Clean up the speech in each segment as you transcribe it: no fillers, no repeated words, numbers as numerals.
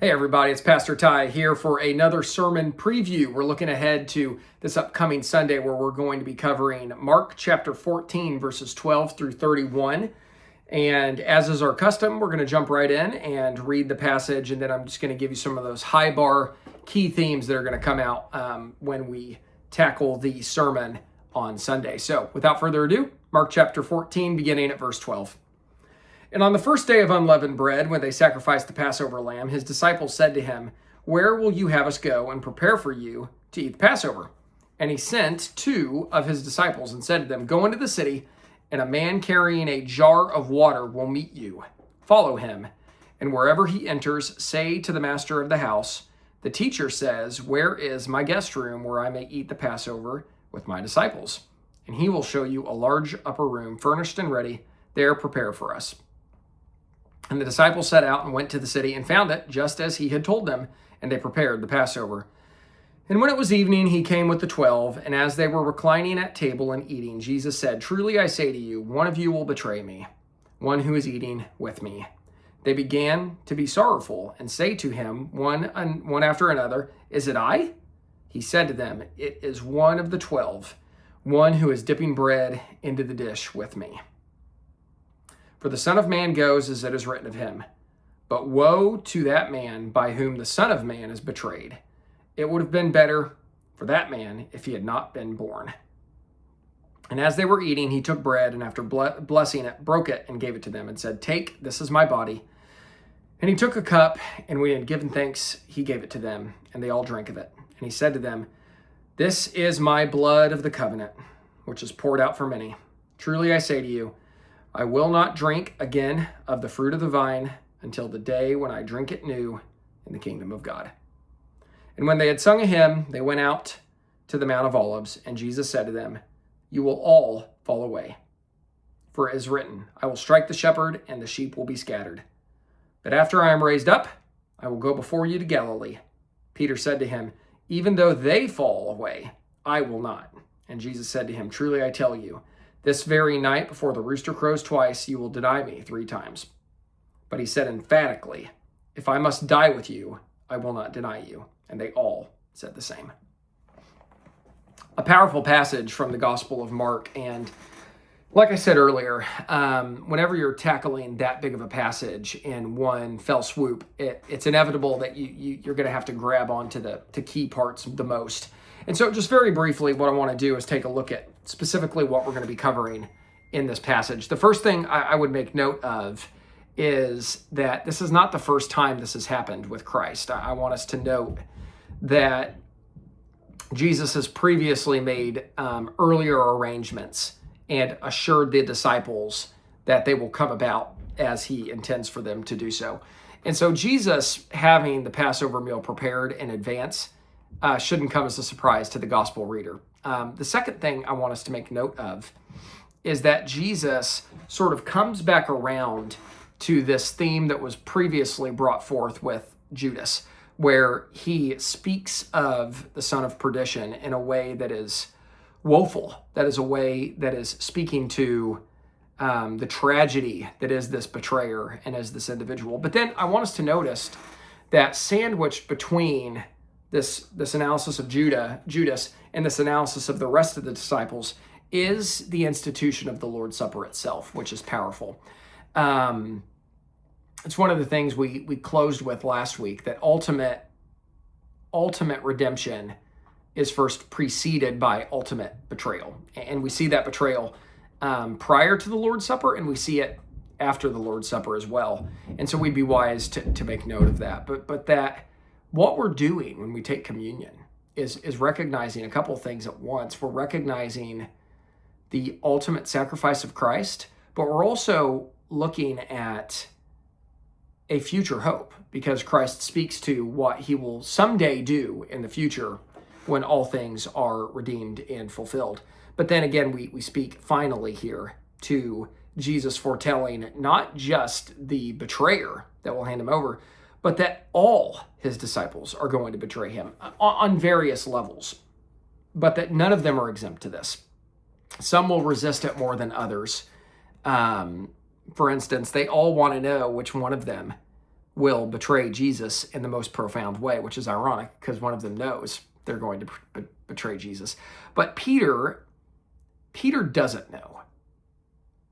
Hey everybody, it's Pastor Ty here for another sermon preview. We're looking ahead to this upcoming Sunday where we're going to be covering Mark chapter 14 verses 12 through 31. And as is our custom, we're going to jump right in and read the passage, and then I'm just going to give you some of those high bar key themes that are going to come out when we tackle the sermon on Sunday. So without further ado, Mark chapter 14 beginning at verse 12. And on the first day of unleavened bread, when they sacrificed the Passover lamb, his disciples said to him, "Where will you have us go and prepare for you to eat the Passover?" And he sent two of his disciples and said to them, "Go into the city, and a man carrying a jar of water will meet you. Follow him. And wherever he enters, say to the master of the house, 'The teacher says, where is my guest room where I may eat the Passover with my disciples?' And he will show you a large upper room, furnished and ready. There prepare for us." And the disciples set out and went to the city and found it just as he had told them, and they prepared the Passover. And when it was evening, he came with the 12, and as they were reclining at table and eating, Jesus said, "Truly I say to you, one of you will betray me, one who is eating with me." They began to be sorrowful and say to him, one after another, "Is it I?" He said to them, "It is one of the 12, one who is dipping bread into the dish with me. For the Son of Man goes as it is written of him. But woe to that man by whom the Son of Man is betrayed. It would have been better for that man if he had not been born." And as they were eating, he took bread, and after blessing it, broke it and gave it to them and said, "Take, this is my body." And he took a cup, and when he had given thanks, he gave it to them, and they all drank of it. And he said to them, "This is my blood of the covenant, which is poured out for many. Truly I say to you, I will not drink again of the fruit of the vine until the day when I drink it new in the kingdom of God." And when they had sung a hymn, they went out to the Mount of Olives, and Jesus said to them, "You will all fall away. For it is written, I will strike the shepherd, and the sheep will be scattered. But after I am raised up, I will go before you to Galilee." Peter said to him, "Even though they fall away, I will not." And Jesus said to him, "Truly I tell you, this very night before the rooster crows twice, you will deny me 3 times. But he said emphatically, "If I must die with you, I will not deny you." And they all said the same. A powerful passage from the Gospel of Mark. And like I said earlier, whenever you're tackling that big of a passage in one fell swoop, it's inevitable that you're going to have to grab onto the key parts the most. And so just very briefly, what I want to do is take a look at specifically what we're going to be covering in this passage. The first thing I would make note of is that this is not the first time this has happened with Christ. I want us to note that Jesus has previously made earlier arrangements and assured the disciples that they will come about as he intends for them to do so. And so Jesus having the Passover meal prepared in advance shouldn't come as a surprise to the gospel reader. The second thing I want us to make note of is that Jesus sort of comes back around to this theme that was previously brought forth with Judas, where he speaks of the son of perdition in a way that is woeful, that is a way that is speaking to the tragedy that is this betrayer and as this individual. But then I want us to notice that sandwiched between this analysis of Judas and this analysis of the rest of the disciples is the institution of the Lord's Supper itself, which is powerful. It's one of the things we closed with last week, that ultimate redemption is first preceded by ultimate betrayal. And we see that betrayal prior to the Lord's Supper, and we see it after the Lord's Supper as well. And so we'd be wise to make note of that. But that what we're doing when we take communion is recognizing a couple of things at once. We're recognizing the ultimate sacrifice of Christ, but we're also looking at a future hope, because Christ speaks to what he will someday do in the future when all things are redeemed and fulfilled. But then again, we speak finally here to Jesus foretelling not just the betrayer that will hand him over, but that all his disciples are going to betray him on various levels, but that none of them are exempt to this. Some will resist it more than others. For instance, they all want to know which one of them will betray Jesus in the most profound way, which is ironic because one of them knows they're going to betray Jesus. But Peter doesn't know.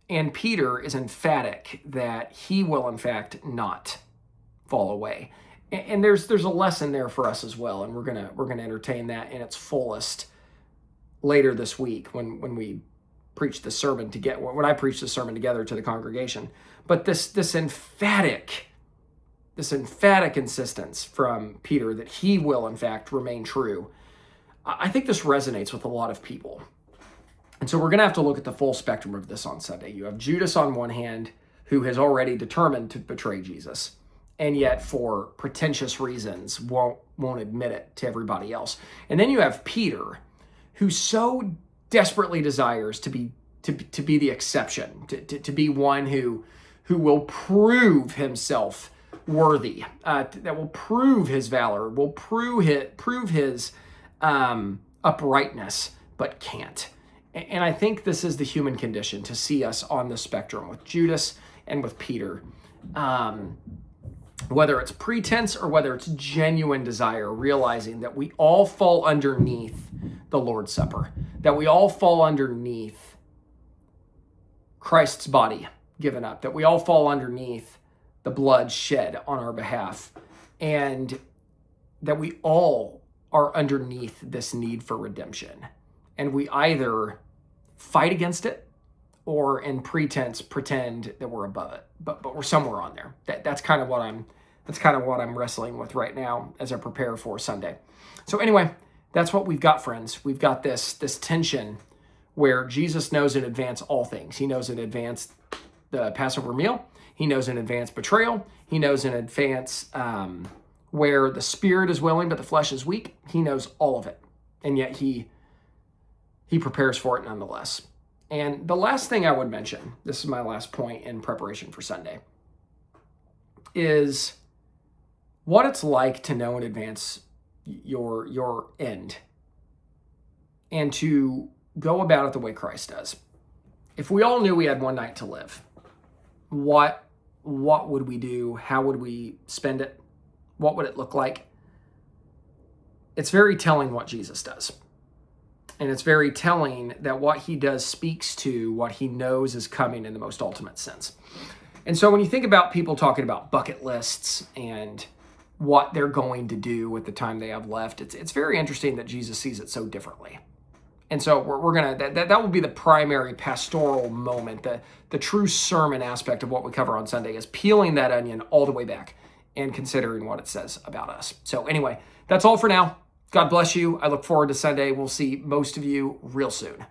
And Peter is emphatic that he will, in fact, not fall away. And there's a lesson there for us as well, and we're gonna entertain that in its fullest later this week when we preach the sermon when I preach the sermon together to the congregation. But this emphatic insistence from Peter that he will, in fact, remain true, I think this resonates with a lot of people. And so we're going to have to look at the full spectrum of this on Sunday. You have Judas on one hand, who has already determined to betray Jesus, and yet for pretentious reasons won't admit it to everybody else. And then you have Peter, who so desperately desires to be the exception, to be one who will prove himself worthy, that will prove his valor, will prove his uprightness, but can't. And I think this is the human condition, to see us on the spectrum with Judas and with Peter. Whether it's pretense or whether it's genuine desire, realizing that we all fall underneath the Lord's Supper, that we all fall underneath Christ's body given up, that we all fall underneath the blood shed on our behalf, and that we all are underneath this need for redemption. And we either fight against it or in pretense pretend that we're above it, but we're somewhere on there. That's kind of what I'm wrestling with right now as I prepare for Sunday. So anyway, that's what we've got, friends. We've got this tension where Jesus knows in advance all things. He knows in advance the Passover meal. He knows in advance betrayal. He knows in advance where the spirit is willing but the flesh is weak. He knows all of it, and yet he prepares for it nonetheless. And the last thing I would mention, this is my last point in preparation for Sunday, is what it's like to know in advance your end and to go about it the way Christ does. If we all knew we had one night to live, what would we do? How would we spend it? What would it look like? It's very telling what Jesus does. And it's very telling that what he does speaks to what he knows is coming in the most ultimate sense. And so when you think about people talking about bucket lists and what they're going to do with the time they have left, it's very interesting that Jesus sees it so differently. And so we're gonna that will be the primary pastoral moment, the true sermon aspect of what we cover on Sunday is peeling that onion all the way back and considering what it says about us. So anyway, that's all for now. God bless you. I look forward to Sunday. We'll see most of you real soon.